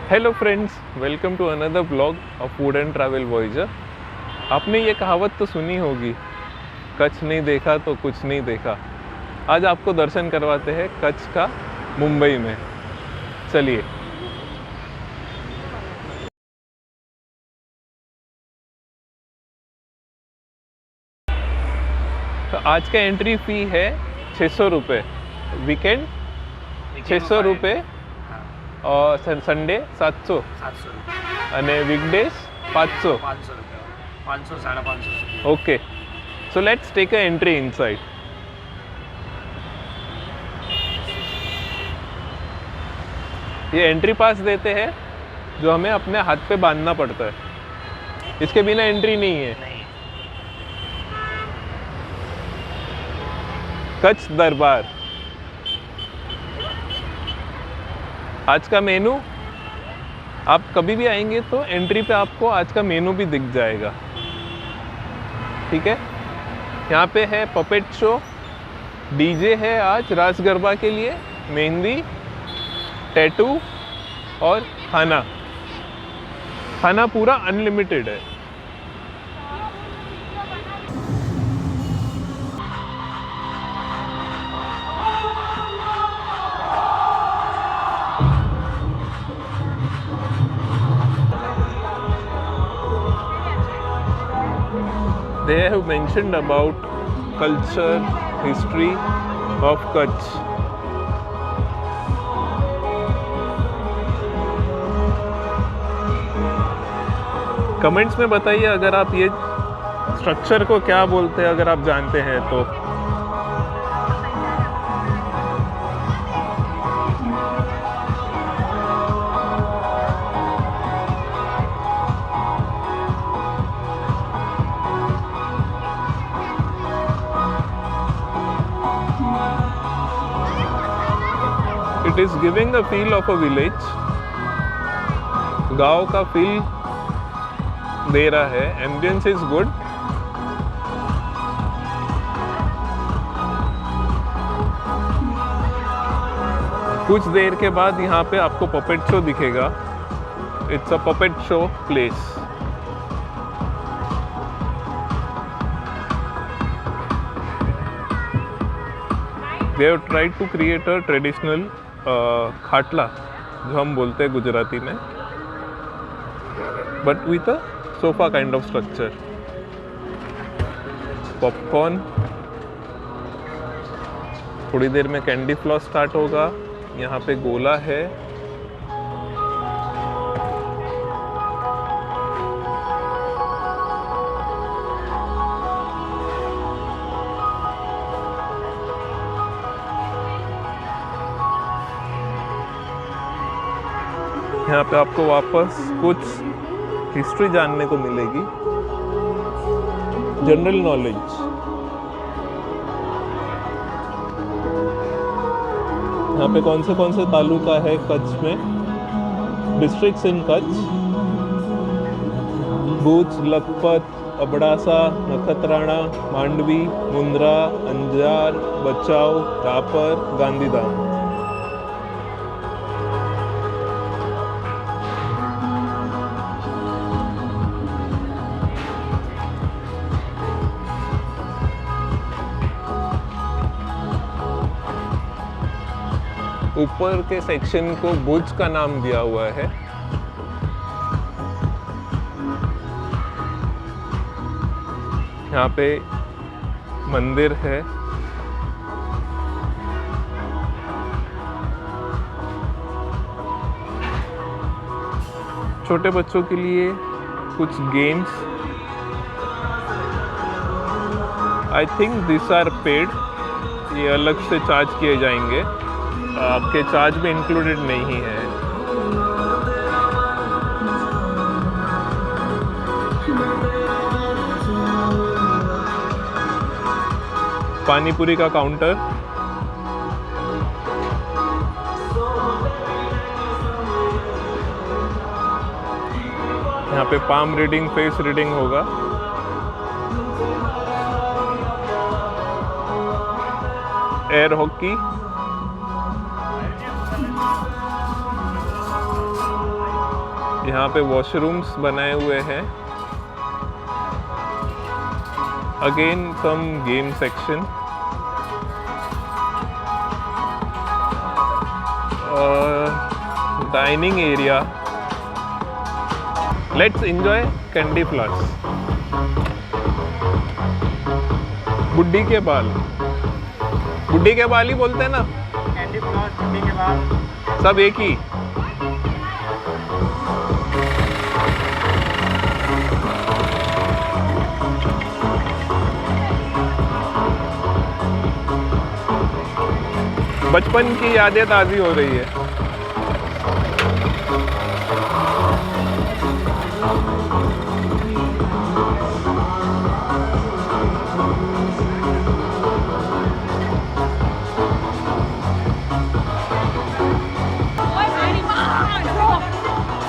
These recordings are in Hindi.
Hello friends, welcome to another blog of food and travel voyager. आपने ये कहावत तो सुनी होगी, कच्छ नहीं देखा तो कुछ नहीं देखा। आज आपको दर्शन करवाते हैं कच्छ का मुंबई में। चलिए। तो आज का एंट्री फ़ी है 600 रुपये, वीकेंड 600 रुपये और संडे 700 અને વીકડેઝ 500. 500 550. Okay, so let's take a entry inside. ये एंट्री पास देते हैं जो हमें अपने हाथ पे बांधना पड़ता है, इसके बिना एंट्री नहीं है। कच्छ दरबार। आज का मेनू, आप कभी भी आएंगे तो एंट्री पे आपको आज का मेनू भी दिख जाएगा, ठीक है। यहाँ पे है पपेट शो, डीजे है आज रास गरबा के लिए, मेहंदी, टैटू और खाना पूरा अनलिमिटेड है। They have mentioned about culture, history of Kutch. Comments में बताइए अगर आप ये स्ट्रक्चर को क्या बोलते हैं, अगर आप जानते हैं तो। It is giving a feel of a village. गांव का फील दे रहा है। Ambience is good. कुछ देर के बाद यहाँ पे आपको पपेट शो दिखेगा। It's a puppet show place. They have tried to create a traditional खाटला, जो हम बोलते हैं गुजराती में, but with a sofa kind of structure. Popcorn. थोड़ी देर में कैंडी फ्लॉस स्टार्ट होगा। यहाँ पे गोला है। यहाँ पे आपको वापस कुछ हिस्ट्री जानने को मिलेगी, जनरल नॉलेज। यहाँ पे कौन से तालुका है कच्छ में, डिस्ट्रिक्ट्स इन कच्छ: भूज, लखपत, अबड़ासा, नखत्राणा, मांडवी, मुंद्रा, अंजार, बचाव, रापर, गांधीधाम। ऊपर के सेक्शन को भुज का नाम दिया हुआ है। यहाँ पे मंदिर है। छोटे बच्चों के लिए कुछ games. I think this are paid, ये अलग से चार्ज किए जाएंगे, आपके चार्ज में इंक्लूडेड नहीं है। पानी पूरी का काउंटर। यहाँ पे पाम रीडिंग, फेस रीडिंग होगा। Air hockey. यहाँ पे वॉशरूम्स बनाए हुए हैं। Again some game section. Dining area. Let's enjoy candy floss. बुड्ढी के बाल, बुड्ढी के बाल ही बोलते हैं ना, कैंडी फ्लॉस, बुड्ढी के बाल, सब एक ही। बचपन की यादें ताज़ी हो रही है।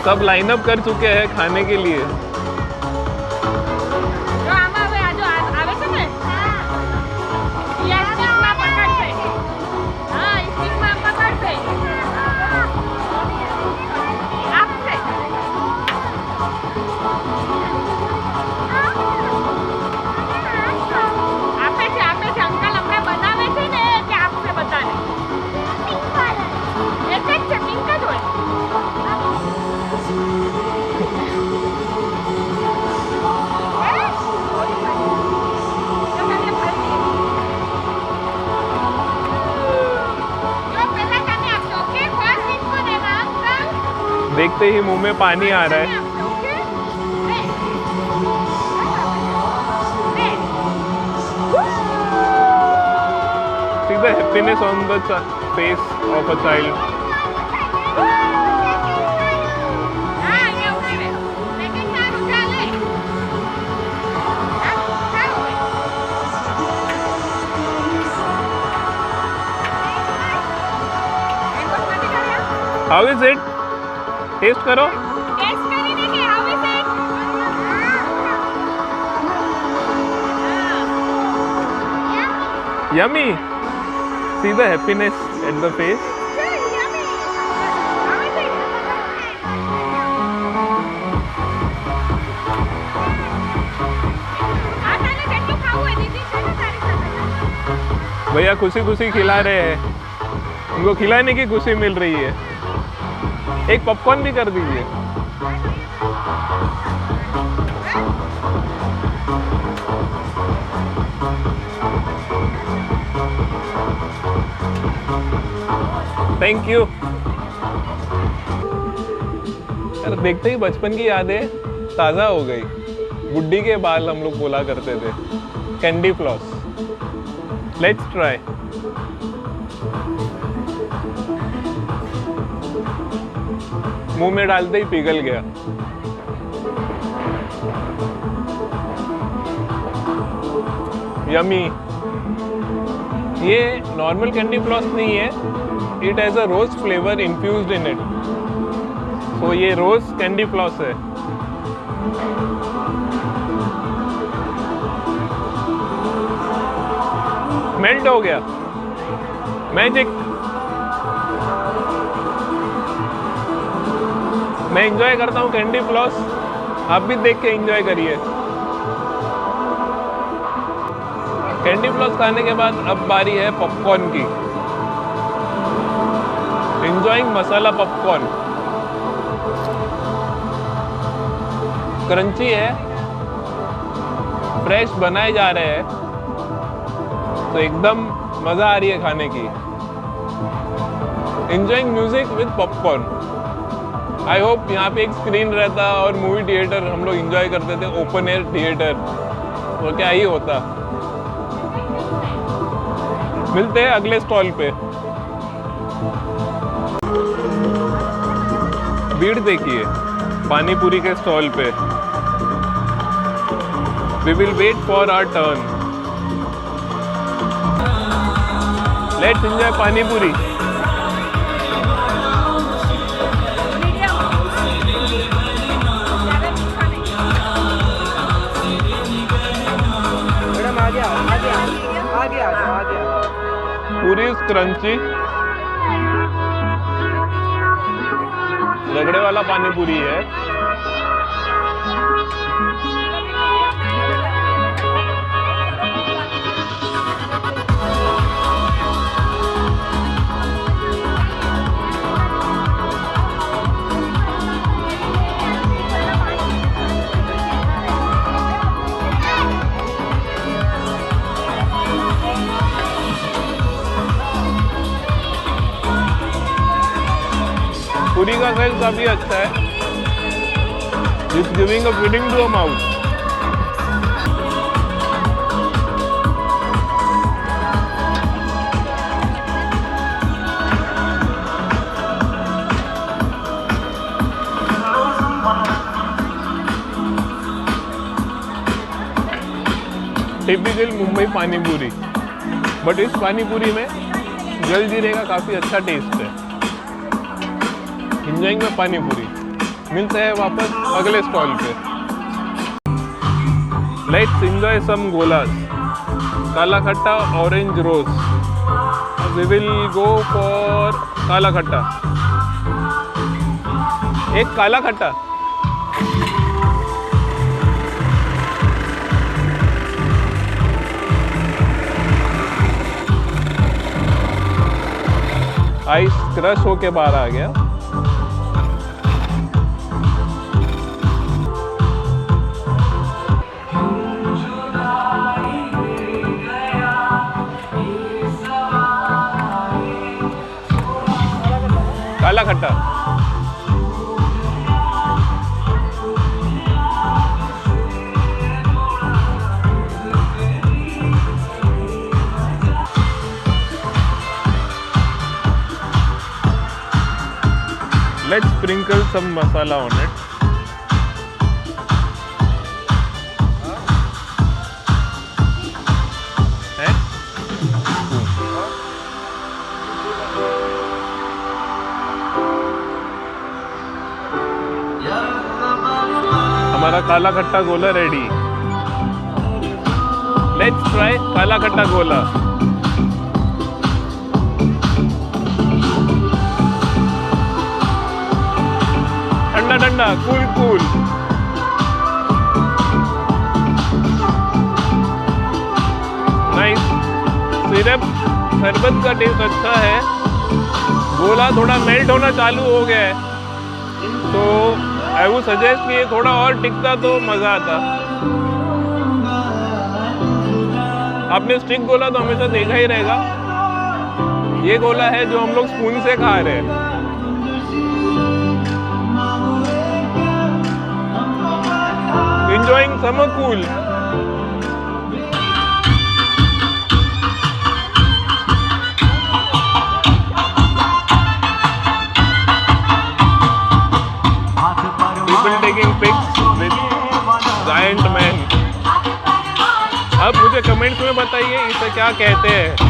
सब लाइन अप कर चुके हैं खाने के लिए। देखते ही मुंह में पानी आ रहा है। See the happiness on the face of a child. How is it? Taste करो। टेस्ट करने के how is it? Yummy. See the happiness at the face. Yummy. How is it? आता ना जेटू खाऊ है दीदी से ना तारी साथ। भैया खुशी खुशी खिला रहे हैं, उनको खिलाने की खुशी मिल रही है। एक पॉपकॉर्न भी कर दीजिए। Thank you. यार देखते ही बचपन की यादें ताज़ा हो गई। बुड्ढी के बाल हम लोग बोला करते थे, कैंडी फ्लॉस। Let's try. मुंह में डालते ही पिघल गया। यमी। ये नॉर्मल कैंडी फ्लॉस नहीं है, it has a rose flavour infused in it. तो ये रोज कैंडी फ्लॉस है। मेल्ट हो गया। मैजिक। मैं एंजॉय करता हूँ कैंडी फ्लॉस, आप भी देख के एंजॉय करिए। कैंडी फ्लॉस खाने के बाद अब बारी है पॉपकॉर्न की। एंजॉइंग मसाला पॉपकॉर्न। क्रंची है, फ्रेश बनाए जा रहे हैं, तो एकदम मजा आ रही है खाने की। Enjoying music with popcorn. I hope यहाँ पे एक स्क्रीन रहता और मूवी थिएटर हम लोग एंजॉय करते थे, ओपन एयर थिएटर, तो क्या ही होता। मिलते हैं अगले स्टॉल पे। भीड़ देखिए पानी पूरी के स्टॉल पे। We will wait for our turn. Let's enjoy pani puri. पूरी क्रंची, रगड़े वाला पानी पूरी है। पूरी का साइज काफी अच्छा है। It's giving a feeling to a mouth. Typical Mumbai पानी पूरी, बट इस पानी पूरी में जलजीरे का काफी अच्छा टेस्ट है। इंजॉइंग में पानी पूरी। मिलते हैं वापस अगले स्टॉल पे। Let's enjoy some golas. Kala khatta orange rose. We will go for kala khatta. एक काला खट्टा। आइस क्रश होके बाहर आ गया। काला खट्टा। Let's sprinkle some masala on it. है? हमारा काला खट्टा गोला रेडी। लेट्स ट्राई काला खट्टा गोला। ठंडा ठंडा, कूल कूल। नाइस। सिरप शरबत का टेस्ट अच्छा है। गोला थोड़ा मेल्ट होना चालू हो गया है, तो आई वुड सजेस्ट कि ये थोड़ा और टिकता तो मजा आता। आपने स्टिक गोला तो हमेशा देखा ही रहेगा। ये गोला है जो हम लोग स्पून से खा रहे हैं। Enjoying summer cool. People taking pics with giant man. अब मुझे कमेंट्स में बताइए इसे क्या कहते हैं।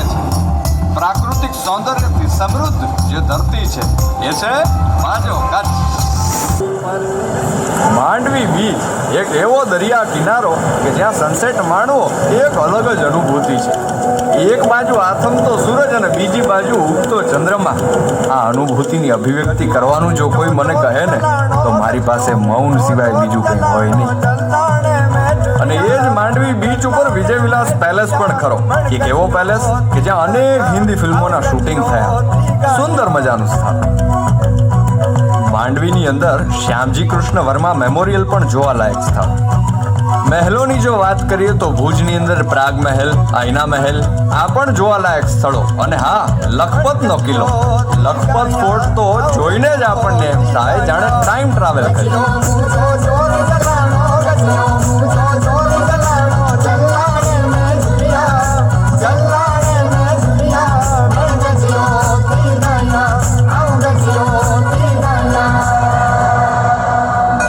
આવે છે. પ્રાકૃતિક સૌંદર્યથી સમૃદ્ધ જે ધરતી છે એ છે માજો કચ્છ. માંડવી બીચ એક એવો દરિયા કિનારો કે જ્યાં સનસેટ માણવો એ એક અલગ જ અનુભૂતિ છે. એક બાજુ આથમતો સૂરજ અને બીજી બાજુ ઉગતો ચંદ્રમા. આ અનુભૂતિની અભિવ્યક્તિ કરવાનું જો કોઈ મને કહે ને તો મારી પાસે મૌન સિવાય બીજું કંઈ હોય નહીં. અને એ જ માંડવી બીચ ઉપર વિજય વિલાસ પેલેસ પણ ખરો. એક એવો પેલેસ કે જ્યાં અનેક હિન્દી ફિલ્મોના શૂટિંગ થયા. સુંદર મજાનું સ્થળ. માંડવીની અંદર શ્યામજી કૃષ્ણ વર્મા મેમોરિયલ પણ જોવાલાયક સ્થળ. મહેલોની જો વાત કરીએ તો ભુજની અંદર પ્રાગ મહેલ, આઈના મહેલ આ પણ જોવાલાયક સ્થળો. અને હા, લખપતનો કિલ્લો, લખપત ફોર્ટ તો જોઈને જ આપણને એમ થાય જાણે ટાઈમ ટ્રાવેલ કર્યો.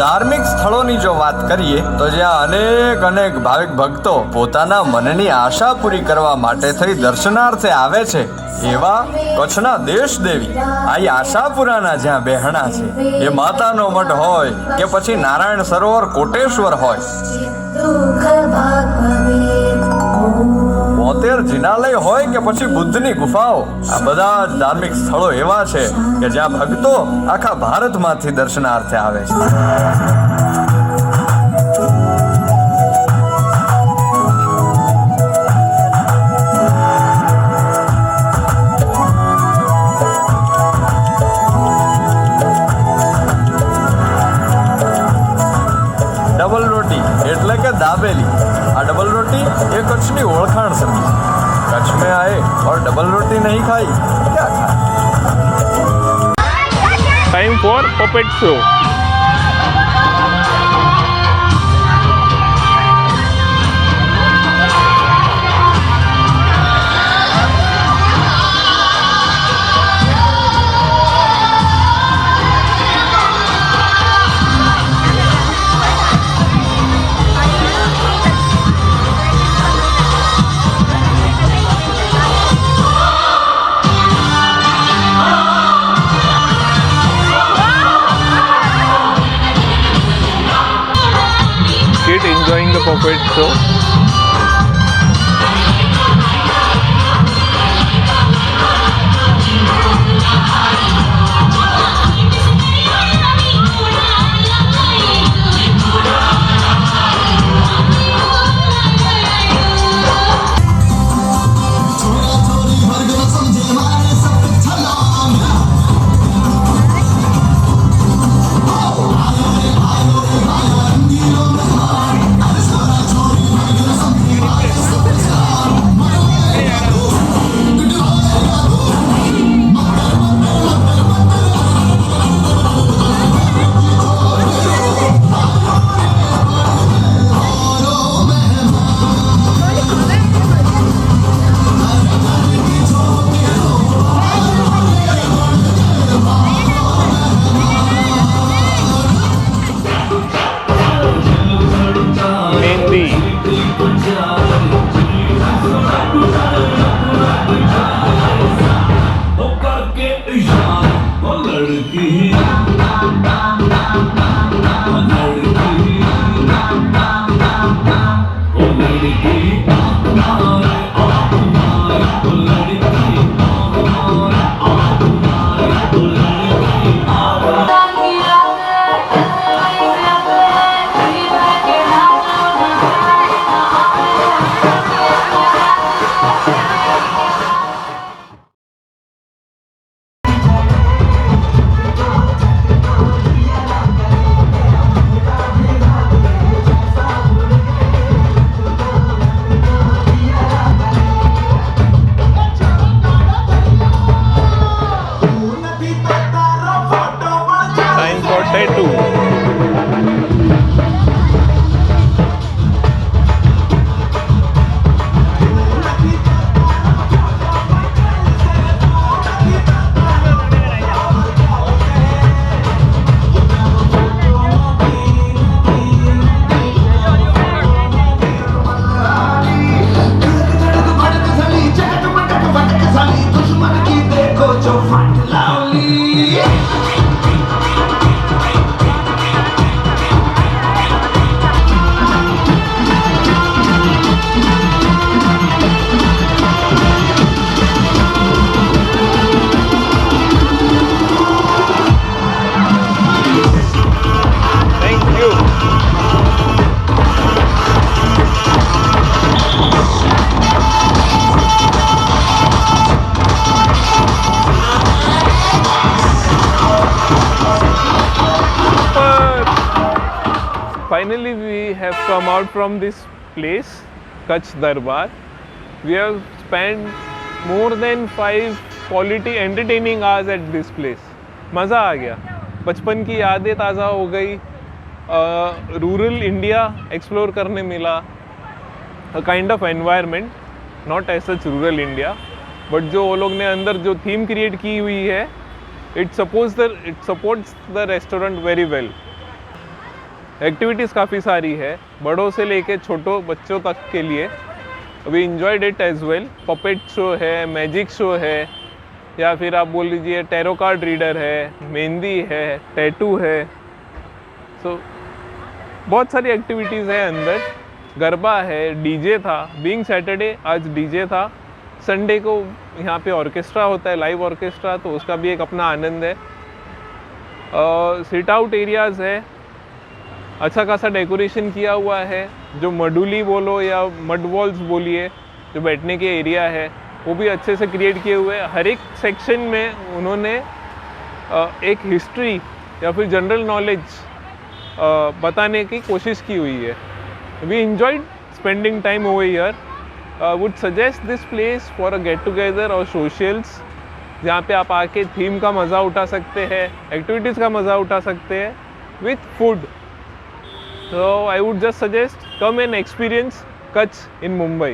ધાર્મિક સ્થળોની જો વાત કરીએ તો જ્યાં અનેક ભાવિક ભક્તો પોતાના મનની આશા પૂરી કરવા માટે થઈ દર્શનાર્થે આવે છે એવા કચ્છના દેશ દેવી આ આશાપુરાના જ્યાં બેહણા છે એ માતાનો મઠ હોય કે પછી નારાયણ સરોવર કોટેશ્વર હોય, 72 જિનાલય હોય કે પછી બુદ્ધની ગુફાઓ, આ બધા જ ધાર્મિક સ્થળો એવા છે કે જ્યાં ભક્તો આખા ભારતમાંથી દર્શનાર્થે આવે છે. ડબલ રોટી એટલે કે દાબેલી. આ ડબલ રોટી એ કચ્છની ઓળખાણ સમજી. કચ્છ में आए और डबल रोटी नहीं खाई क्या खाए. Time for puppet show. Enjoying the puppet show. finally we have come out from this place, Kutch Darbar. We have spent more than 5 quality entertaining hours at this place. मज़ा आ गया, बचपन की यादें ताज़ा हो गई, रूरल इंडिया एक्सप्लोर करने मिला, a kind of environment, not as such rural India, but जो वो लोग ने अंदर जो थीम क्रिएट की हुई है, it supports the restaurant very well. Activities काफ़ी सारी है, बड़ों से लेके छोटों बच्चों तक के लिए. We enjoyed it as well. Puppet show है, मैजिक शो है, या फिर आप बोल लीजिए टैरो कार्ड रीडर है, मेहंदी है, टैटू है. सो बहुत सारी एक्टिविटीज़ है अंदर. गरबा है, डीजे था. बीइंग सैटरडे आज डीजे था. संडे को यहाँ पे ऑर्केस्ट्रा होता है, लाइव ऑर्केस्ट्रा, तो उसका भी एक अपना आनंद है. सिट आउट एरियाज़ है, अच्छा खासा डेकोरेशन किया हुआ है. जो मडुली बोलो या मड वॉल्स बोलिए, जो बैठने के एरिया है, वो भी अच्छे से क्रिएट किए हुए हैं. हर एक सेक्शन में उन्होंने एक हिस्ट्री या फिर जनरल नॉलेज बताने की कोशिश की हुई है. We enjoyed spending time over here. Would suggest this place for a get together और सोशल्स, जहाँ पे आप आके थीम का मज़ा उठा सकते हैं, एक्टिविटीज़ का मज़ा उठा सकते हैं with food. So I would just suggest come and experience Kutch in Mumbai.